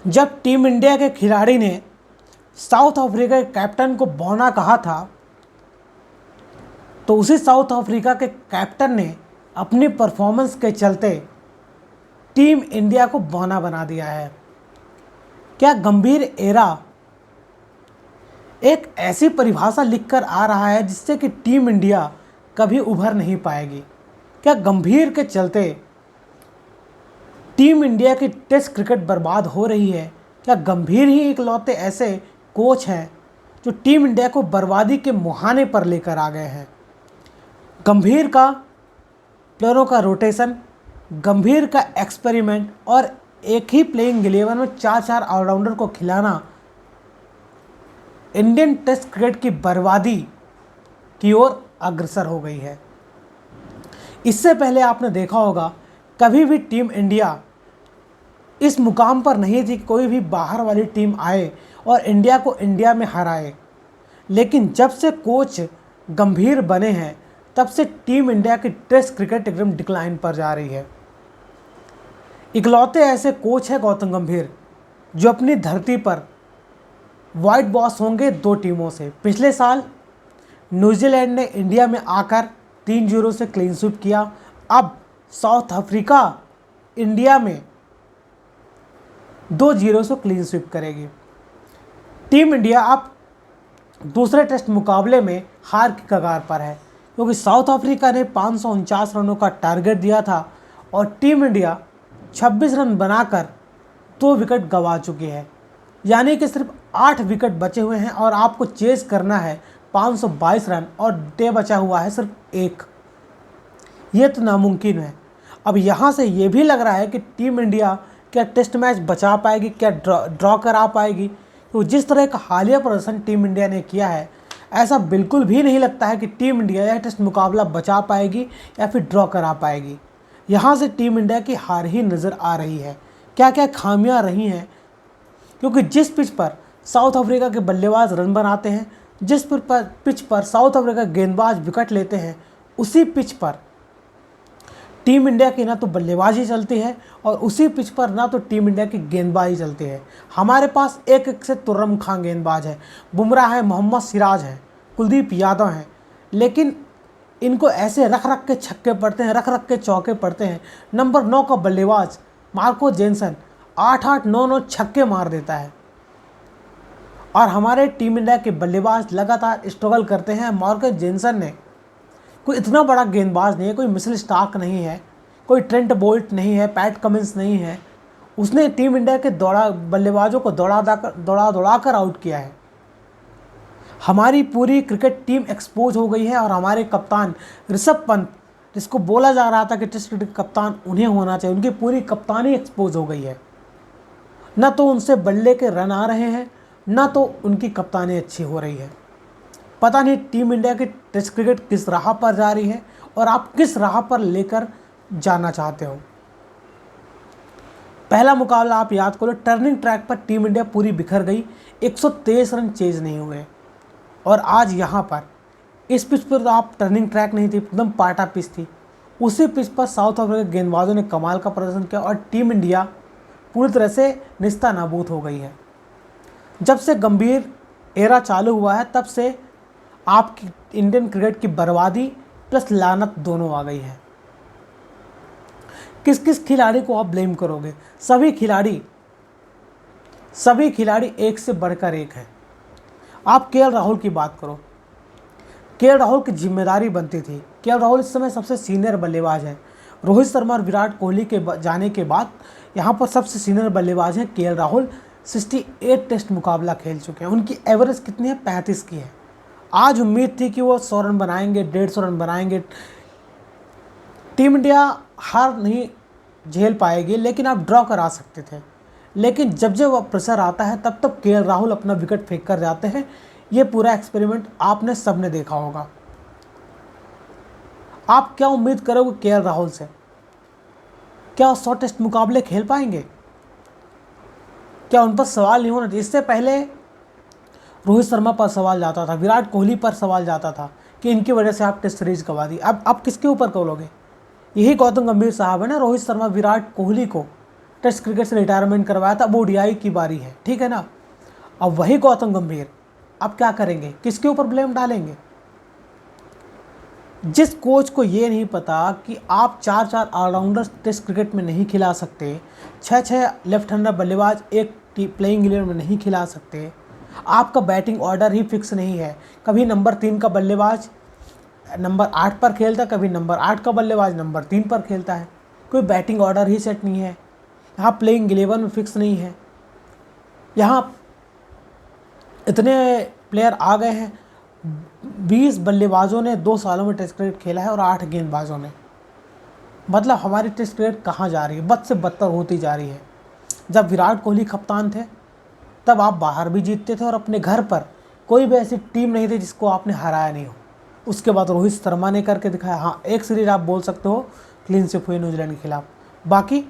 जब team India के खिलाड़ी ने साउथ अफ्रीका के कैप्टन को बौना कहा था, तो उसी साउथ अफ्रीका के कैप्टन ने अपनी परफॉर्मेंस के चलते टीम इंडिया को बौना बना दिया है। क्या गंभीर एरा एक ऐसी परिभाषा लिखकर आ रहा है जिससे कि टीम इंडिया कभी उभर नहीं पाएगी? क्या गंभीर के चलते टीम इंडिया की टेस्ट क्रिकेट बर्बाद हो रही है? क्या गंभीर ही इकलौते ऐसे कोच हैं जो टीम इंडिया को बर्बादी के मुहाने पर लेकर आ गए हैं? गंभीर का प्लेयरों का रोटेशन, गंभीर का एक्सपेरिमेंट और एक ही प्लेइंग 11 में 4 ऑलराउंडर को खिलाना इंडियन टेस्ट क्रिकेट की बर्बादी की ओर अग्रसर हो गई है। इससे पहले आपने देखा होगा, कभी भी टीम इंडिया इस मुकाम पर नहीं थी कि कोई भी बाहर वाली टीम आए और इंडिया को इंडिया में हराए। लेकिन जब से कोच गंभीर बने हैं, तब से टीम इंडिया की टेस्ट क्रिकेट एकदम डिक्लाइन पर जा रही है। इकलौते ऐसे कोच हैं गौतम गंभीर, जो अपनी धरती पर वाइट बॉस होंगे 2 टीमों से। पिछले साल न्यूजीलैंड ने इंडिया में आकर 3-0 से क्लीन स्वीप किया। अब साउथ अफ्रीका इंडिया में 2-0 से क्लीन स्वीप करेगी। टीम इंडिया अब दूसरे टेस्ट मुकाबले में हार की कगार पर है, क्योंकि साउथ अफ्रीका ने 549 रनों का टारगेट दिया था और टीम इंडिया 26 रन बनाकर 2 विकेट गंवा चुकी है। यानी कि सिर्फ 8 विकेट बचे हुए हैं और आपको चेज करना है 522 रन और डे बचा हुआ है सिर्फ 1। ये तो नामुमकिन है। अब यहाँ से ये भी लग रहा है कि टीम इंडिया क्या टेस्ट मैच बचा पाएगी, क्या ड्रॉ करा पाएगी। तो जिस तरह का हालिया प्रदर्शन टीम इंडिया ने किया है, ऐसा बिल्कुल भी नहीं लगता है कि टीम इंडिया यह टेस्ट मुकाबला बचा पाएगी या फिर ड्रॉ करा पाएगी। यहाँ से टीम इंडिया की हार ही नज़र आ रही है। क्या क्या खामियां रही हैं, क्योंकि जिस पिच पर साउथ अफ्रीका के बल्लेबाज रन बनाते हैं, जिस पिच पर साउथ अफ्रीका गेंदबाज विकेट लेते हैं, उसी पिच पर टीम इंडिया की ना तो बल्लेबाजी चलती है और उसी पिच पर ना तो टीम इंडिया की गेंदबाजी चलती है। हमारे पास एक से तुर्रम खां गेंदबाज है, बुमराह है, मोहम्मद सिराज है, कुलदीप यादव हैं, लेकिन इनको ऐसे रख रख के छक्के पड़ते हैं, रख रख के चौके पड़ते हैं। नंबर 9 का बल्लेबाज मार्को जेनसन 8-8, 9-9 छक्के मार देता है और हमारे टीम इंडिया के बल्लेबाज लगातार स्ट्रगल करते हैं। मार्को जेनसन ने कोई इतना बड़ा गेंदबाज नहीं है, कोई मिचेल स्टार्क नहीं है, कोई ट्रेंट बोल्ट नहीं है, पैट कमिंस नहीं है। उसने टीम इंडिया के बल्लेबाजों को दौड़ा कर आउट किया है। हमारी पूरी क्रिकेट टीम एक्सपोज हो गई है और हमारे कप्तान ऋषभ पंत, जिसको बोला जा रहा था कि टेस्ट क्रिकेट कप्तान उन्हें होना चाहिए, उनकी पूरी कप्तानी एक्सपोज हो गई है। न तो उनसे बल्ले के रन आ रहे हैं, न तो उनकी कप्तानी अच्छी हो रही है। पता नहीं टीम इंडिया की टेस्ट क्रिकेट किस राह पर जा रही है और आप किस राह पर लेकर जाना चाहते हो। पहला मुकाबला आप याद करो, टर्निंग ट्रैक पर टीम इंडिया पूरी बिखर गई, 123 रन चेज नहीं हुए। और आज यहाँ पर इस पिच पर तो आप टर्निंग ट्रैक नहीं थी, एकदम पाटा पिच थी। उसी पिच पर साउथ अफ्रीका गेंदबाजों ने कमाल का प्रदर्शन किया और टीम इंडिया पूरी तरह से निस्ता नाबूद हो गई है। जब से गंभीर एरा चालू हुआ है, तब से आपकी इंडियन क्रिकेट की बर्बादी प्लस लानत दोनों आ गई है। किस किस खिलाड़ी को आप ब्लेम करोगे? सभी खिलाड़ी एक से बढ़कर एक हैं। आप केएल राहुल की बात करो, केएल राहुल की जिम्मेदारी बनती थी। केएल राहुल इस समय सबसे सीनियर बल्लेबाज हैं। रोहित शर्मा और विराट कोहली के जाने के बाद यहाँ पर सबसे सीनियर बल्लेबाज हैं केएल राहुल। 68 टेस्ट मुकाबला खेल चुके हैं। उनकी एवरेज कितनी है? 35 की है। आज उम्मीद थी कि वो 100 रन बनाएंगे, 150 रन बनाएंगे। टीम इंडिया हार नहीं झेल पाएगी, लेकिन आप ड्रॉ करा सकते थे। लेकिन जब जब प्रेशर आता है, तब तब केएल राहुल अपना विकेट फेंक कर जाते हैं। ये पूरा एक्सपेरिमेंट आपने सबने देखा होगा। आप क्या उम्मीद करोगे केएल राहुल से? क्या 100 टेस्ट मुकाबले खेल पाएंगे? क्या उन पर सवाल नहीं होना चाहिए? इससे पहले रोहित शर्मा पर सवाल जाता था, विराट कोहली पर सवाल जाता था कि इनकी वजह से आप टेस्ट सीरीज गंवा दी। अब आप किसके ऊपर कहोगे? यही गौतम गंभीर साहब है ना, रोहित शर्मा विराट कोहली को टेस्ट क्रिकेट से रिटायरमेंट करवाया था, अब ओडीआई की बारी है, ठीक है ना। अब वही गौतम गंभीर अब क्या करेंगे, किसके ऊपर ब्लेम डालेंगे? जिस कोच को ये नहीं पता कि आप 4-4 ऑलराउंडर टेस्ट क्रिकेट में नहीं खिला सकते, 6-6 लेफ्ट हैंडर बल्लेबाज एक प्लेइंग 11 में नहीं खिला सकते, आपका बैटिंग ऑर्डर ही फिक्स नहीं है, कभी नंबर 3 का बल्लेबाज नंबर 8 पर खेलता है, कभी नंबर 8 का बल्लेबाज नंबर 3 पर खेलता है, कोई बैटिंग ऑर्डर ही सेट नहीं है, यहाँ प्लेइंग 11 में फिक्स नहीं है, यहाँ इतने प्लेयर आ गए हैं, 20 बल्लेबाजों ने 2 सालों में टेस्ट क्रिकेट खेला है और 8 गेंदबाजों ने। मतलब हमारी टेस्ट क्रिकेट कहाँ जा रही है, बद से बदतर होती जा रही है। जब विराट कोहली कप्तान थे तब आप बाहर भी जीतते थे और अपने घर पर कोई भी ऐसी टीम नहीं थी जिसको आपने हराया नहीं हो। उसके बाद रोहित शर्मा ने करके दिखाया, हाँ एक सीरीज आप बोल सकते हो क्लीन स्वीप हुई न्यूजीलैंड के खिलाफ, बाकी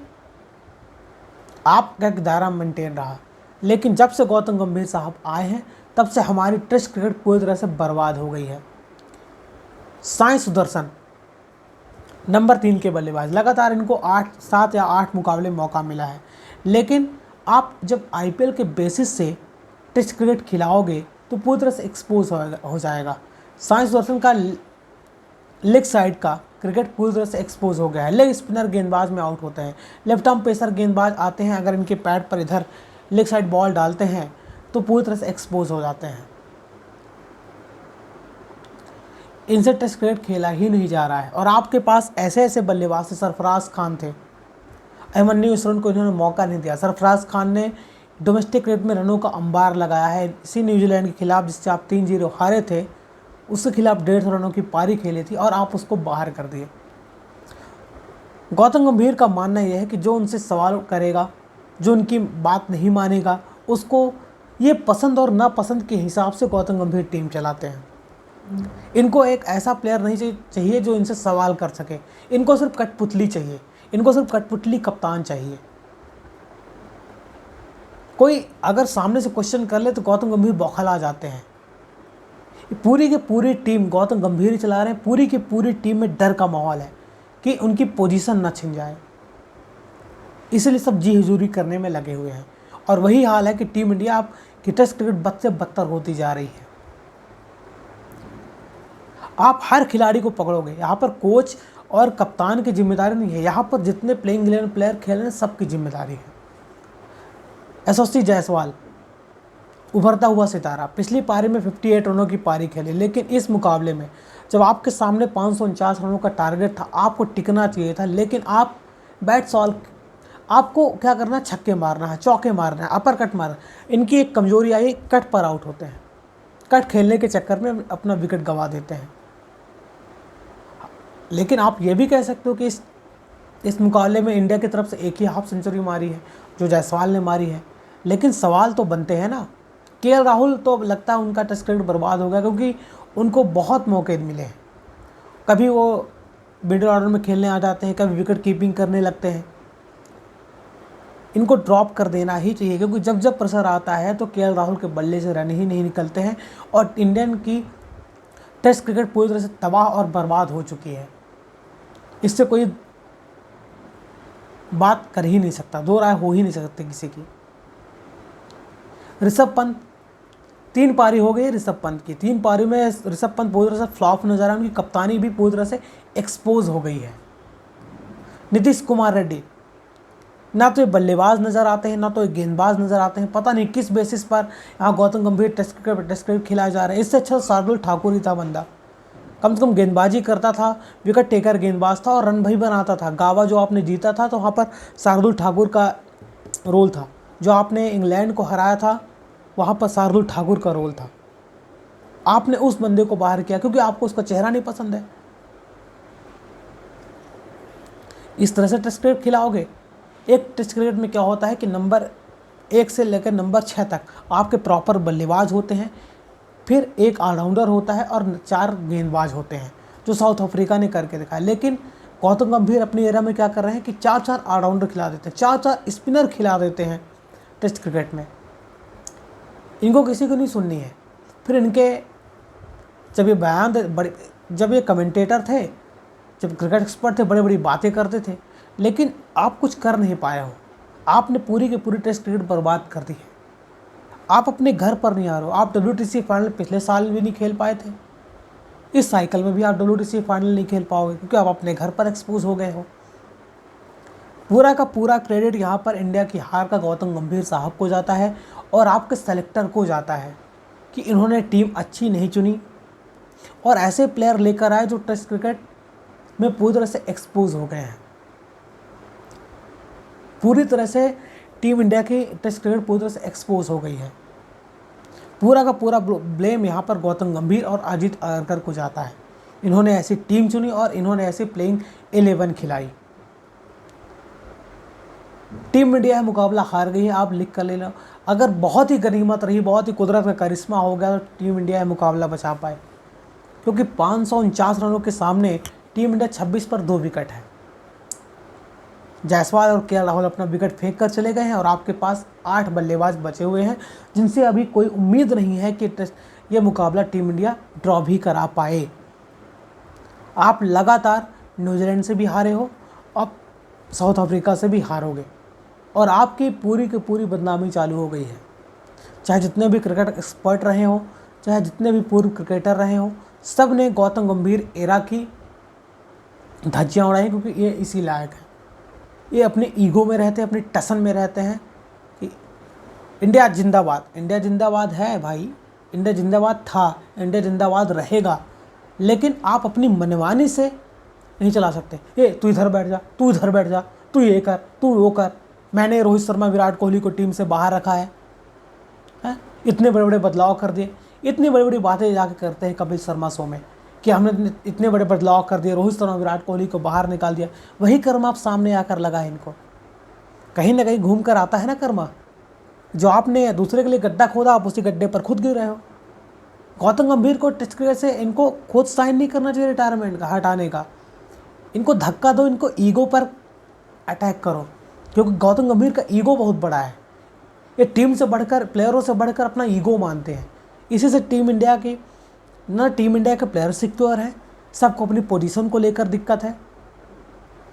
आपका दायरा मेंटेन रहा। लेकिन जब से गौतम गंभीर साहब आए हैं तब से हमारी टेस्ट क्रिकेट पूरी तरह से बर्बाद हो गई है। साई सुदर्शन नंबर 3 के बल्लेबाज, लगातार इनको 7 या 8 मुकाबले मौका मिला है, लेकिन आप जब आईपीएल के बेसिस से टेस्ट क्रिकेट खिलाओगे तो पूरी तरह से एक्सपोज हो जाएगा। साई सुदर्शन का लेग साइड का क्रिकेट पूरी तरह से एक्सपोज हो गया है। लेग स्पिनर गेंदबाज में आउट होते हैं, लेफ्ट आर्म पेसर गेंदबाज आते हैं, अगर इनके पैड पर इधर लेग साइड बॉल डालते हैं तो पूरी तरह से एक्सपोज हो जाते हैं। इनसे टेस्ट क्रिकेट खेला ही नहीं जा रहा है और आपके पास ऐसे ऐसे बल्लेबाज थे, सरफराज खान थे, अभिमन्यु मिश्रा को इन्होंने मौका नहीं दिया। सरफराज खान ने डोमेस्टिक क्रिकेट में रनों का अंबार लगाया है, इसी न्यूजीलैंड के खिलाफ जिससे आप 3-0 हारे थे, उसके खिलाफ 150 रनों की पारी खेली थी और आप उसको बाहर कर दिए। गौतम गंभीर का मानना यह है कि जो उनसे सवाल करेगा, जो उनकी बात नहीं मानेगा, उसको ये पसंद और नापसंद के हिसाब से गौतम गंभीर टीम चलाते हैं। इनको एक ऐसा प्लेयर नहीं चाहिए जो इनसे सवाल कर सके, इनको सिर्फ कठपुतली चाहिए, इनको सिर्फ कठपुतली कप्तान चाहिए। कोई अगर सामने से क्वेश्चन कर ले तो गौतम गंभीर बौखला जाते हैं। पूरी की पूरी टीम गौतम गंभीर ही चला रहे हैं, पूरी की पूरी टीम में डर का माहौल है कि उनकी पोजीशन ना छिन जाए, इसलिए सब जी हुजूरी करने में लगे हुए हैं। और वही हाल है कि टीम इंडिया आप की टेस्ट क्रिकेट बद से बदतर होती जा रही है। आप हर खिलाड़ी को पकड़ोगे, यहाँ पर कोच और कप्तान की जिम्मेदारी नहीं है, यहाँ पर जितने प्लेइंग 11 प्लेयर खेल रहे हैं सबकी जिम्मेदारी है। यशस्वी जायसवाल उभरता हुआ सितारा, पिछली पारी में 58 रनों की पारी खेली, लेकिन इस मुकाबले में जब आपके सामने 549 रनों का टारगेट था, आपको टिकना चाहिए था, लेकिन आप बैट सॉल्व, आपको क्या करना है, छक्के मारना है, चौके मारना है, अपर कट मारना है। इनकी एक कमजोरी आई, कट पर आउट होते हैं, कट खेलने के चक्कर में अपना विकेट गंवा देते हैं। लेकिन आप ये भी कह सकते हो कि इस मुकाबले में इंडिया की तरफ से एक ही हाफ सेंचुरी मारी है जो जायसवाल ने मारी है। लेकिन सवाल तो बनते हैं ना, केएल राहुल तो लगता है उनका टेस्ट क्रिकेट बर्बाद हो गया, क्योंकि उनको बहुत मौके मिले हैं। कभी वो मिडिल ऑर्डर में खेलने आ जाते हैं, कभी विकेट कीपिंग करने लगते हैं। इनको ड्रॉप कर देना ही चाहिए, क्योंकि जब जब प्रेशर आता है तो केएल राहुल के बल्ले से रन ही नहीं निकलते हैं और इंडियन की टेस्ट क्रिकेट पूरी तरह से तबाह और बर्बाद हो चुकी है। इससे कोई बात कर ही नहीं सकता, दो राय हो ही नहीं सकती किसी की। ऋषभ पंत, 3 पारी हो गई ऋषभ पंत की, 3 पारी में ऋषभ पंत पूरी तरह से फ्लॉप नजर आ, उनकी कप्तानी भी पूरी तरह से एक्सपोज हो गई है। नीतीश कुमार रेड्डी, ना तो ये बल्लेबाज नज़र आते हैं, ना तो ये गेंदबाज नज़र आते हैं, पता नहीं किस बेसिस पर यहाँ गौतम गंभीर टेस्ट क्रिकेट खिलाए जा रहे हैं। इससे अच्छा शार्दुल ठाकुर ही था बंदा, कम से कम गेंदबाजी करता था, विकेट टेकर गेंदबाज था और रन भी बनाता था। गावा जो आपने जीता था तो वहाँ पर शार्दुल ठाकुर का रोल था, जो आपने इंग्लैंड को हराया था वहाँ पर शार्दुल ठाकुर का रोल था। आपने उस बंदे को बाहर किया क्योंकि आपको उसका चेहरा नहीं पसंद है। इस तरह से टेस्ट क्रिकेट खिलाओगे। एक टेस्ट क्रिकेट में क्या होता है कि नंबर 1 से लेकर नंबर 6 तक आपके प्रॉपर बल्लेबाज होते हैं, फिर एक ऑलराउंडर होता है और 4 गेंदबाज होते हैं, जो साउथ अफ्रीका ने करके दिखाया। लेकिन गौतम गंभीर अपनी एरा में क्या कर रहे हैं कि 4-4 ऑलराउंडर खिला देते हैं, 4-4 स्पिनर खिला देते हैं टेस्ट क्रिकेट में। इनको किसी को नहीं सुननी है। फिर इनके जब ये जब ये कमेंटेटर थे, जब क्रिकेट एक्सपर्ट थे, बड़ी बड़ी बातें करते थे, लेकिन आप कुछ कर नहीं पाए हो। आपने पूरी की पूरी टेस्ट क्रिकेट बर्बाद कर दी है। आप अपने घर पर नहीं आ रहे हो। आप WTC फाइनल पिछले साल भी नहीं खेल पाए थे, इस साइकिल में भी आप WTC फाइनल नहीं खेल पाओगे क्योंकि आप अपने घर पर एक्सपोज हो गए हो। पूरा का पूरा क्रेडिट यहाँ पर इंडिया की हार का गौतम गंभीर साहब को जाता है और आपके सेलेक्टर को जाता है कि इन्होंने टीम अच्छी नहीं चुनी और ऐसे प्लेयर लेकर आए जो टेस्ट क्रिकेट में पूरी तरह से एक्सपोज हो गए हैं। पूरी तरह से टीम इंडिया की टेस्ट क्रिकेट पूरी तरह से एक्सपोज हो गई है। पूरा का पूरा ब्लेम यहाँ पर गौतम गंभीर और अजीत अगरकर को जाता है। इन्होंने ऐसी टीम चुनी और इन्होंने ऐसी प्लेइंग 11 खिलाई। टीम इंडिया है मुकाबला हार गई है, आप लिख कर ले लो। अगर बहुत ही गनीमत रही, बहुत ही कुदरत का करिश्मा हो गया तो टीम इंडिया है मुकाबला बचा पाए, क्योंकि 549 रनों के सामने टीम इंडिया 26 पर 2 विकेट है। जायसवाल और के राहुल अपना विकेट फेंक कर चले गए हैं और आपके पास 8 बल्लेबाज बचे हुए हैं जिनसे अभी कोई उम्मीद नहीं है कि ये मुकाबला टीम इंडिया ड्रॉ भी करा पाए। आप लगातार न्यूजीलैंड से भी हारे हो, अब साउथ अफ्रीका से भी हारोगे और आपकी पूरी की पूरी बदनामी चालू हो गई है। चाहे जितने भी क्रिकेट एक्सपर्ट रहे हो, चाहे जितने भी पूर्व क्रिकेटर रहे हो, सब ने गौतम गंभीर एरा की धज्जियाँ उड़ाई क्योंकि ये इसी लायक है। ये अपने ईगो में रहते हैं, अपनी टसन में रहते हैं कि इंडिया जिंदाबाद। इंडिया जिंदाबाद है भाई, इंडिया जिंदाबाद था, इंडिया जिंदाबाद रहेगा, लेकिन आप अपनी मनमानी से नहीं चला सकते। ये तू इधर बैठ जा, तू इधर बैठ जा, तू ये कर, तू वो कर। मैंने रोहित शर्मा विराट कोहली को टीम से बाहर रखा है, इतने बड़े बड़े बदलाव कर दिए, इतनी बड़ी बड़ी बातें जाके करते हैं कपिल शर्मा शो में कि हमने इतने बड़े बदलाव कर दिए, रोहित शर्मा विराट कोहली को बाहर निकाल दिया। वही कर्म आप सामने आकर लगा है इनको। कहीं ना कहीं घूम कर आता है ना कर्मा। जो आपने दूसरे के लिए गड्ढा खोदा, आप उसी गड्ढे पर खुद गिर रहे हो। गौतम गंभीर को टेस्ट क्रिकेट से इनको खुद साइन नहीं करना चाहिए रिटायरमेंट का, हटाने का। इनको धक्का दो, इनको ईगो पर अटैक करो, क्योंकि गौतम गंभीर का ईगो बहुत बड़ा है। ये टीम से बढ़कर, प्लेयरों से बढ़कर अपना ईगो मानते हैं। इसी से टीम इंडिया की टीम इंडिया के प्लेयर सिक्योर हैं, सबको अपनी पोजीशन को लेकर दिक्कत है।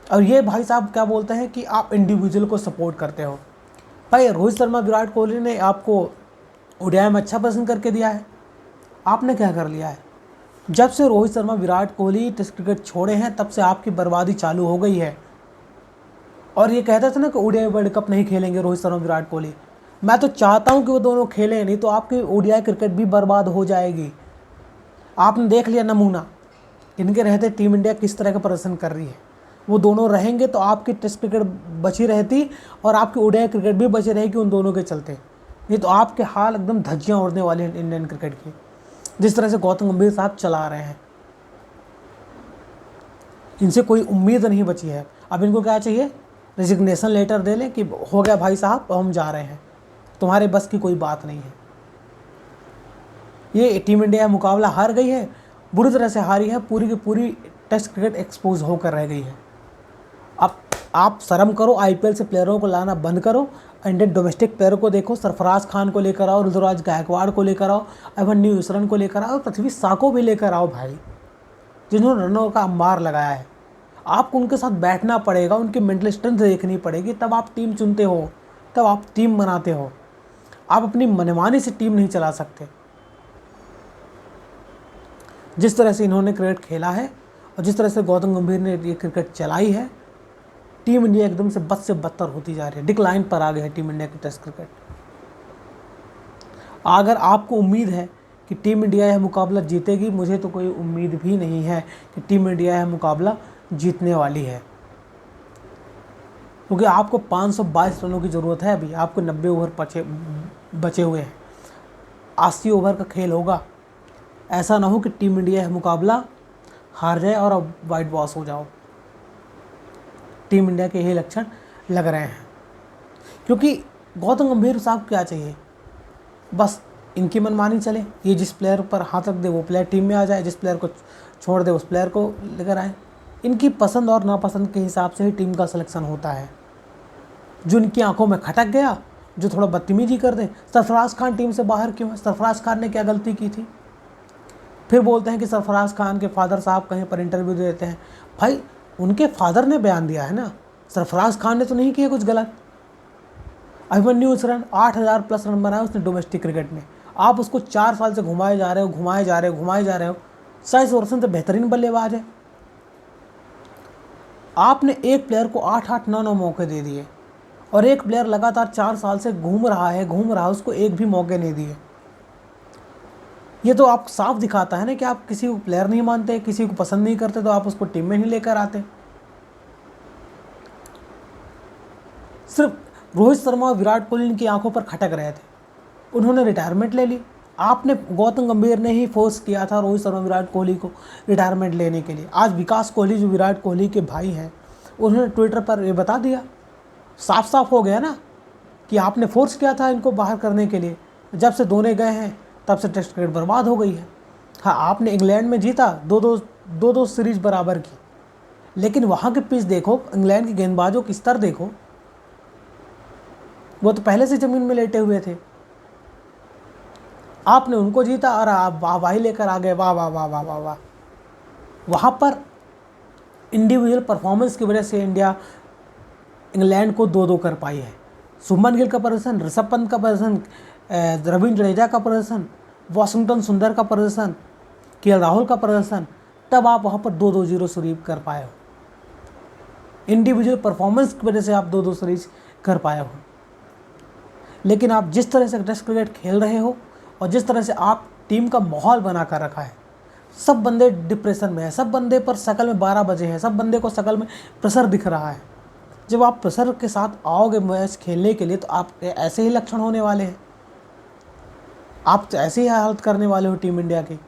और ये भाई साहब क्या बोलते हैं कि आप इंडिविजुअल को सपोर्ट करते हो। भाई रोहित शर्मा विराट कोहली ने आपको ओडीआई में अच्छा प्रदर्शन करके दिया है, आपने क्या कर लिया है? जब से रोहित शर्मा विराट कोहली टेस्ट क्रिकेट छोड़े हैं तब से आपकी बर्बादी चालू हो गई है। और ये कहते थे ना कि ओडीआई वर्ल्ड कप नहीं खेलेंगे रोहित शर्मा विराट कोहली। मैं तो चाहता हूँ कि वो दोनों खेलें, नहीं तो आपकी ओडीआई क्रिकेट भी बर्बाद हो जाएगी। आपने देख लिया नमूना, इनके रहते टीम इंडिया किस तरह का प्रदर्शन कर रही है। वो दोनों रहेंगे तो आपकी टेस्ट क्रिकेट बची रहती और आपकी ओडीआई क्रिकेट भी बची रहेगी उन दोनों के चलते। नहीं तो आपके हाल एकदम धज्जियाँ उड़ने वाली हैं इंडियन क्रिकेट की, जिस तरह से गौतम गंभीर साहब चला रहे हैं। इनसे कोई उम्मीद नहीं बची है। अब इनको क्या चाहिए? रेजिग्नेशन लेटर दे लें कि हो गया भाई साहब, हम जा रहे हैं, तुम्हारे बस की कोई बात नहीं है। ये टीम इंडिया मुकाबला हार गई है, बुरी तरह से हारी है, पूरी की पूरी टेस्ट क्रिकेट एक्सपोज होकर रह गई है। अब आप शर्म करो, IPL से प्लेयरों को लाना बंद करो, इंडियन डोमेस्टिक प्लेयरों को देखो। सरफराज खान को लेकर आओ, ऋतुराज गायकवाड़ को लेकर आओ, अभिमन्यु ईश्वरन को लेकर आओ, पृथ्वी शॉ को भी लेकर आओ भाई, जिन्होंने रनों का अंबार लगाया है। आपको उनके साथ बैठना पड़ेगा, उनकी मेंटल स्ट्रेंथ देखनी पड़ेगी, तब आप टीम चुनते हो, तब आप टीम बनाते हो। आप अपनी मनमानी से टीम नहीं चला सकते। जिस तरह से इन्होंने क्रिकेट खेला है और जिस तरह से गौतम गंभीर ने ये क्रिकेट चलाई है, टीम इंडिया एकदम से बद से बदतर होती जा रही है, डिक्लाइन पर आ गई है टीम इंडिया की टेस्ट क्रिकेट। अगर आपको उम्मीद है कि टीम इंडिया यह मुकाबला जीतेगी, मुझे तो कोई उम्मीद भी नहीं है कि टीम इंडिया यह मुकाबला जीतने वाली है, क्योंकि आपको 522 रनों की ज़रूरत है। अभी आपको 90 ओवर बचे हुए हैं, 80 ओवर का खेल होगा। ऐसा ना हो कि टीम इंडिया यह मुकाबला हार जाए और अब वाइट वॉश हो जाओ। टीम इंडिया के यही लक्षण लग रहे हैं, क्योंकि गौतम गंभीर साहब क्या चाहिए? बस इनकी मनमानी चले, ये जिस प्लेयर पर हाथ रख दे वो प्लेयर टीम में आ जाए, जिस प्लेयर को छोड़ दे उस प्लेयर को लेकर आए। इनकी पसंद और नापसंद के हिसाब से ही टीम का सिलेक्शन होता है। जो इनकी आंखों में खटक गया, जो थोड़ा बदतमीजी कर दे। सरफराज खान टीम से बाहर क्यों है? सरफराज खान ने क्या गलती की थी? फिर बोलते हैं कि सरफराज खान के फादर साहब कहीं पर इंटरव्यू दे देते हैं। भाई उनके फादर ने बयान दिया है ना, सरफराज खान ने तो नहीं किया कुछ गलत। अभिमन्यु रन 8,000 प्लस रन बनाए उसने डोमेस्टिक क्रिकेट में। आप उसको 4 साल से घुमाए जा रहे हो। साइस वर्सन तो बेहतरीन बल्लेबाज है। आपने एक प्लेयर को 8-8, 9-9 मौके दे दिए और एक प्लेयर लगातार 4 साल से घूम रहा है, उसको एक भी मौके नहीं दिए। ये तो आप साफ दिखाता है ना कि आप किसी को प्लेयर नहीं मानते, किसी को पसंद नहीं करते, तो आप उसको टीम में नहीं लेकर आते। सिर्फ रोहित शर्मा और विराट कोहली इनकी आंखों पर खटक रहे थे, उन्होंने रिटायरमेंट ले ली। आपने, गौतम गंभीर ने ही फोर्स किया था रोहित शर्मा विराट कोहली को रिटायरमेंट लेने के लिए। आज विकास कोहली जो विराट कोहली के भाई हैं, उन्होंने ट्विटर पर ये बता दिया, साफ साफ हो गया ना कि आपने फोर्स किया था इनको बाहर करने के लिए। जब से धोने गए हैं तब से टेस्ट क्रिकेट बर्बाद हो गई है। हाँ, आपने इंग्लैंड में जीता, दो सीरीज बराबर की, लेकिन वहाँ के पिच देखो, इंग्लैंड के गेंदबाजों की स्तर देखो, वो तो पहले से ज़मीन में लेटे हुए थे। आपने उनको जीता और आप वाहवाही लेकर आ गए, वाह वाह वाह वाह वाह वाह। वहाँ पर इंडिविजुअल परफॉर्मेंस की वजह से इंडिया इंग्लैंड को 2-2 कर पाई है। शुभमन गिल का प्रदर्शन, ऋषभ पंत का प्रदर्शन, रविंद्र जडेजा का प्रदर्शन, वाशिंगटन सुंदर का प्रदर्शन, केएल राहुल का प्रदर्शन, तब आप वहाँ पर 2-2 0 सीरीज कर पाए हो। इंडिविजुअल परफॉर्मेंस की वजह से आप 2-2 सीरीज कर पाए हो। लेकिन आप जिस तरह से टेस्ट क्रिकेट खेल रहे हो और जिस तरह से आप टीम का माहौल बना कर रखा है, सब बंदे डिप्रेशन में है, सब बंदे पर शकल में 12 बजे हैं, सब बंदे को शकल में प्रेशर दिख रहा है। जब आप प्रेशर के साथ आओगे मैच खेलने के लिए तो आप ऐसे ही लक्षण होने वाले हैं, आप तो ऐसे ही हालत करने वाले हो टीम इंडिया की।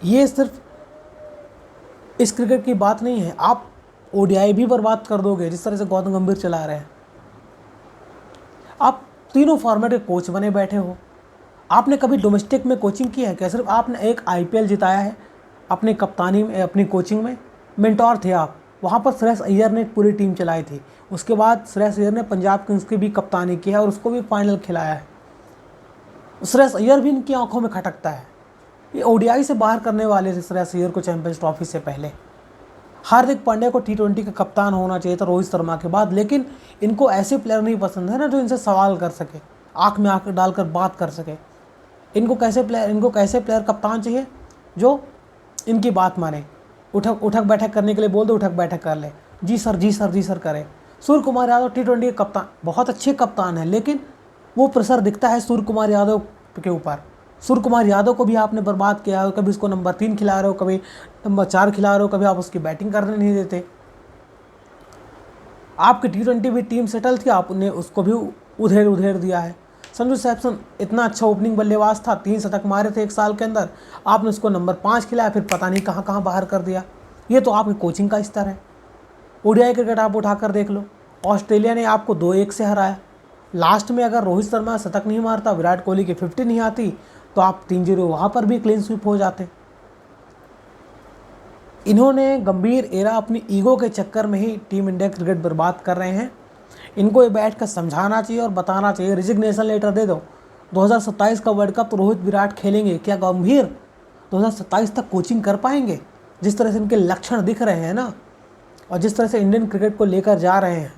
ये सिर्फ इस क्रिकेट की बात नहीं है, आप ओडीआई भी बर्बाद कर दोगे जिस तरह से गौतम गंभीर चला रहे हैं। आप तीनों फॉर्मेट के कोच बने बैठे हो। आपने कभी डोमेस्टिक में कोचिंग की है क्या? सिर्फ आपने एक आईपीएल जिताया है अपनी कप्तानी में, अपनी कोचिंग में मेंटोर थे आप। वहाँ पर श्रेयस अय्यर ने पूरी टीम चलाई थी। उसके बाद श्रेयस अय्यर ने पंजाब किंग्स की भी कप्तानी की है और उसको भी फाइनल खिलाया है। श्रेयस अय्यर भी इनकी आंखों में खटकता है। ये ओडीआई से बाहर करने वाले थे श्रेयस अय्यर को चैंपियंस ट्रॉफी से पहले। हार्दिक पांड्या को T20 का कप्तान होना चाहिए था रोहित शर्मा के बाद, लेकिन इनको ऐसे प्लेयर नहीं पसंद है ना जो इनसे सवाल कर सके, आँख में आँख डालकर बात कर सके। इनको कैसे प्लेयर कप्तान चाहिए जो इनकी बात माने, उठक बैठक करने के लिए बोल दो, उठक बैठक कर ले, जी सर करे। सूर्य कुमार यादव T20 के कप्तान, बहुत अच्छे कप्तान हैं, लेकिन वो प्रेशर दिखता है सूर्य कुमार यादव के ऊपर। सूर्य कुमार यादव को भी आपने बर्बाद किया है, कभी उसको नंबर 3 खिला रहे हो, कभी नंबर 4 खिला रहे हो, कभी आप उसकी बैटिंग करने नहीं देते। आपकी T20 भी टीम सेटल थी, आपने उसको भी उधेड़ दिया है। संजू सैमसन इतना अच्छा ओपनिंग बल्लेबाज था, 3 शतक मारे थे 1 साल के अंदर, आपने उसको नंबर 5 खिलाया, फिर पता नहीं कहाँ कहाँ बाहर कर दिया। ये तो आपकी कोचिंग का स्तर है। ओडीआई क्रिकेट आप उठाकर देख लो, ऑस्ट्रेलिया ने आपको 2-1 से हराया। लास्ट में अगर रोहित शर्मा शतक नहीं मारता, विराट कोहली की 50 नहीं आती, तो आप 3-0 वहाँ पर भी क्लीन स्वीप हो जाते। इन्होंने गंभीर एरा अपनी ईगो के चक्कर में ही टीम इंडिया क्रिकेट बर्बाद कर रहे हैं। इनको ये बैठ कर समझाना चाहिए और बताना चाहिए, रिजिग्नेशन लेटर दे दो। 2027 का वर्ल्ड कप तो रोहित विराट खेलेंगे, क्या गंभीर 2027 तक कोचिंग कर पाएंगे? जिस तरह से इनके लक्षण दिख रहे हैं ना, और जिस तरह से इंडियन क्रिकेट को लेकर जा रहे हैं,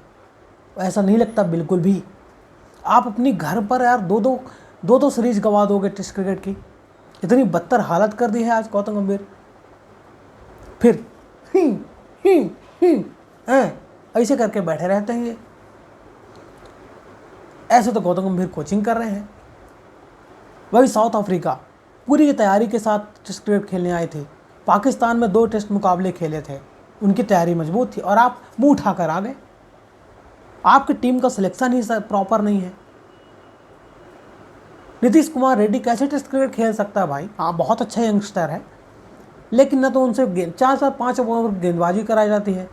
ऐसा नहीं लगता बिल्कुल भी। आप अपनी घर पर यार दो सीरीज गवा दोगे टेस्ट क्रिकेट की। इतनी बदतर हालत कर दी है आज गौतम गंभीर। फिर ऐसे करके बैठे रहते हैं ये। ऐसे तो गौतम गंभीर कोचिंग कर रहे हैं। वही साउथ अफ्रीका पूरी की तैयारी के साथ टेस्ट क्रिकेट खेलने आए थे। पाकिस्तान में 2 टेस्ट मुकाबले खेले थे, उनकी तैयारी मजबूत थी और आप मुंह उठाकर आ गए। आपकी टीम का सिलेक्शन ही प्रॉपर नहीं है। नीतीश कुमार रेड्डी कैसे टेस्ट क्रिकेट खेल सकता है भाई? हाँ, बहुत अच्छा यंगस्टर है, लेकिन ना तो उनसे 4-5 ओवर गेंदबाजी कराई जाती है,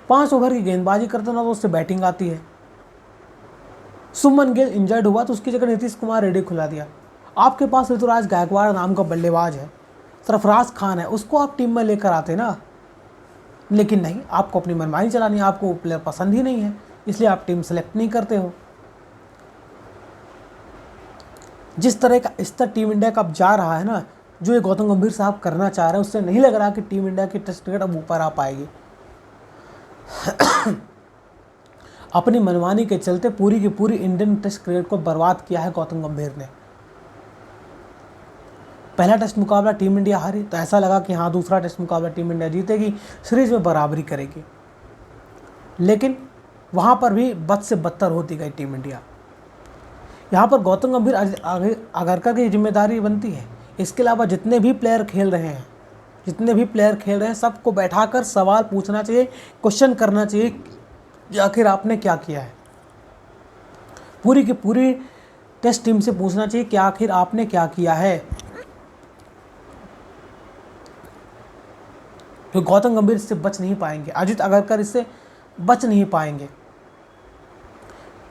5 ओवर की गेंदबाजी करते ना तो उससे बैटिंग आती है। शुभमन गिल इंजर्ड हुआ तो उसकी जगह नीतीश कुमार रेड्डी खुला दिया। आपके पास ऋतुराज गायकवाड़ नाम का बल्लेबाज है, सरफराज खान है, उसको आप टीम में लेकर आते ना, लेकिन नहीं, आपको अपनी मनमानी चलानी है, आपको प्लेयर पसंद ही नहीं है, इसलिए आप टीम सेलेक्ट नहीं करते हो। जिस तरह का स्तर टीम इंडिया का अब जा रहा है ना, जो ये गौतम गंभीर साहब करना चाह रहे हैं, उससे नहीं लग रहा कि टीम इंडिया की टेस्ट क्रिकेट अब ऊपर आ पाएगी। अपनी मनमानी के चलते पूरी की पूरी इंडियन टेस्ट क्रिकेट को बर्बाद किया है गौतम गंभीर ने। पहला टेस्ट मुकाबला टीम इंडिया हारी तो ऐसा लगा कि हाँ दूसरा टेस्ट मुकाबला टीम इंडिया जीतेगी, सीरीज में बराबरी करेगी, लेकिन वहाँ पर भी बद से बदतर होती गई टीम इंडिया। यहाँ पर गौतम गंभीर आगरकर की जिम्मेदारी बनती है। इसके अलावा जितने भी प्लेयर खेल रहे हैं सबको बैठाकर सवाल पूछना चाहिए, क्वेश्चन करना चाहिए कि आखिर आपने क्या किया है। पूरी की पूरी टेस्ट टीम से पूछना चाहिए कि आखिर आपने क्या किया है। तो गौतम गंभीर इससे बच नहीं पाएंगे, अजित आगरकर इससे बच नहीं पाएंगे,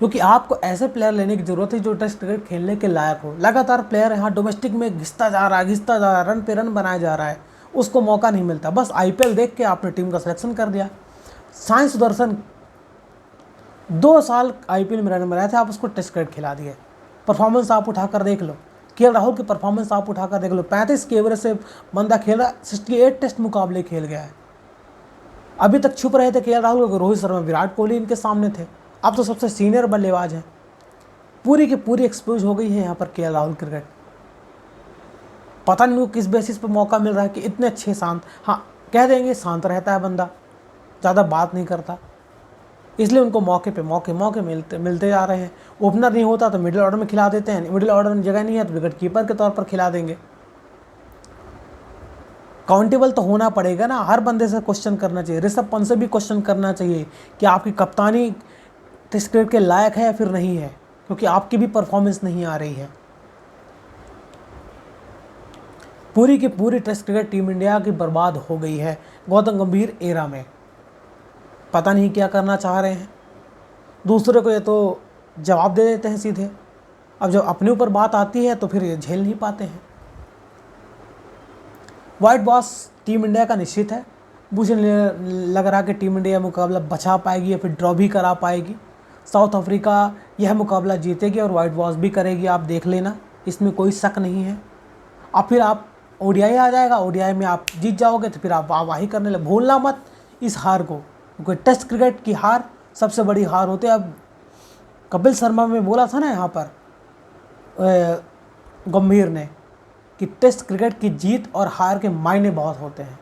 क्योंकि आपको ऐसे प्लेयर लेने की ज़रूरत है जो टेस्ट क्रिकेट खेलने के लायक हो। लगातार प्लेयर यहाँ डोमेस्टिक में घिसता जा रहा है, रन पे रन बनाया जा रहा है, उसको मौका नहीं मिलता। बस आईपीएल देख के आपने टीम का सिलेक्शन कर दिया। साई सुदर्शन 2 साल आईपीएल में रन बनाए थे, आप उसको टेस्ट क्रिकेट खिला दिए। परफॉर्मेंस आप उठाकर देख लो, केएल राहुल की परफॉर्मेंस आप उठाकर देख लो। 35 के एवरेज से बंदा खेल रहा, 68 टेस्ट मुकाबले खेल गया है। अभी तक छुप रहे थे केएल राहुल, रोहित शर्मा, विराट कोहली इनके सामने थे। अब तो सबसे सीनियर बल्लेबाज हैं। पूरी की पूरी एक्सपोज हो गई है यहाँ पर केएल राहुल क्रिकेट। पता नहीं किस बेसिस पर मौका मिल रहा है कि इतने अच्छे शांत, हाँ कह देंगे शांत रहता है बंदा, ज़्यादा बात नहीं करता, इसलिए उनको मौके पे मौके मिलते जा रहे हैं। ओपनर नहीं होता तो मिडिल ऑर्डर में खिला देते हैं, मिडिल ऑर्डर में जगह नहीं है तो विकेट कीपर के तौर पर खिला देंगे। काउंटेबल तो होना पड़ेगा ना, हर बंदे से क्वेश्चन करना चाहिए। ऋषभ पंत से भी क्वेश्चन करना चाहिए कि आपकी कप्तानी टेस्ट क्रिकेट के लायक है या फिर नहीं है, क्योंकि आपकी भी परफॉर्मेंस नहीं आ रही है। पूरी की पूरी टेस्ट क्रिकेट टीम इंडिया की बर्बाद हो गई है गौतम गंभीर एरा में। पता नहीं क्या करना चाह रहे हैं, दूसरे को ये तो जवाब दे देते हैं सीधे, अब जब अपने ऊपर बात आती है तो फिर ये झेल नहीं पाते हैं। वाइट बॉस टीम इंडिया का निश्चित है। मुझे लग रहा कि टीम इंडिया मुकाबला बचा पाएगी या फिर ड्रॉ भी करा पाएगी। साउथ अफ्रीका यह मुकाबला जीतेगी और वाइट वॉश भी करेगी, आप देख लेना, इसमें कोई शक नहीं है। अब फिर आप ओडीआई आ जाएगा, ओडीआई में आप जीत जाओगे तो फिर आप वाहवाही करने लगे। भूलना मत इस हार को, क्योंकि टेस्ट क्रिकेट की हार सबसे बड़ी हार होती है। अब कपिल शर्मा में बोला था ना यहाँ पर गंभीर ने कि टेस्ट क्रिकेट की जीत और हार के मायने बहुत होते हैं,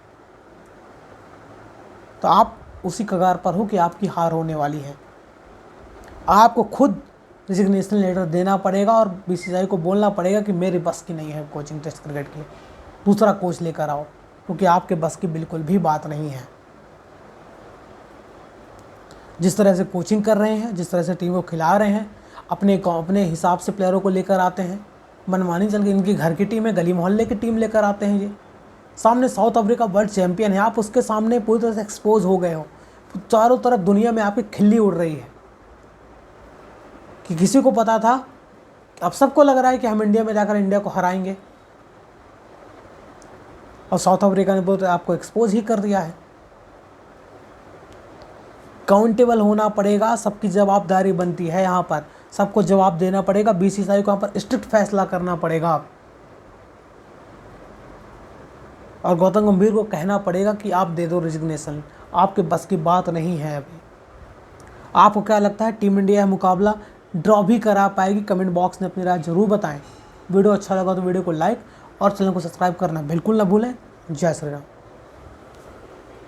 तो आप उसी कगार पर हो कि आपकी हार होने वाली है। आपको खुद रिजिग्नेशन लेटर देना पड़ेगा और बीसीसीआई को बोलना पड़ेगा कि मेरी बस की नहीं है कोचिंग टेस्ट क्रिकेट की, दूसरा कोच लेकर आओ, क्योंकि आपके बस की बिल्कुल भी बात नहीं है। जिस तरह से कोचिंग कर रहे हैं, जिस तरह से टीम को खिला रहे हैं, अपने हिसाब से प्लेयरों को लेकर आते हैं, मनमानी चल के इनकी घर की टीम है, गली मोहल्ले की टीम लेकर आते हैं। ये सामने साउथ अफ्रीका वर्ल्ड चैंपियन है, आप उसके सामने पूरी तरह से एक्सपोज हो गए हो। चारों तरफ दुनिया में आपकी खिल्ली उड़ रही है कि किसी को पता था, अब सबको लग रहा है कि हम इंडिया में जाकर इंडिया को हराएंगे, और साउथ अफ्रीका ने बहुत आपको एक्सपोज ही कर दिया है। काउंटेबल होना पड़ेगा, सबकी जवाबदारी बनती है यहाँ पर, सबको जवाब देना पड़ेगा। बीसीसीआई को यहाँ पर स्ट्रिक्ट फैसला करना पड़ेगा और गौतम गंभीर को कहना पड़ेगा कि आप दे दो रिजिग्नेशन, आपके बस की बात नहीं है अभी। आपको क्या लगता है टीम इंडिया मुकाबला ड्रॉ भी करा पाएगी? कमेंट बॉक्स में अपनी राय जरूर बताएं। वीडियो अच्छा लगा तो वीडियो को लाइक और चैनल को सब्सक्राइब करना बिल्कुल ना भूलें। जय श्री राम।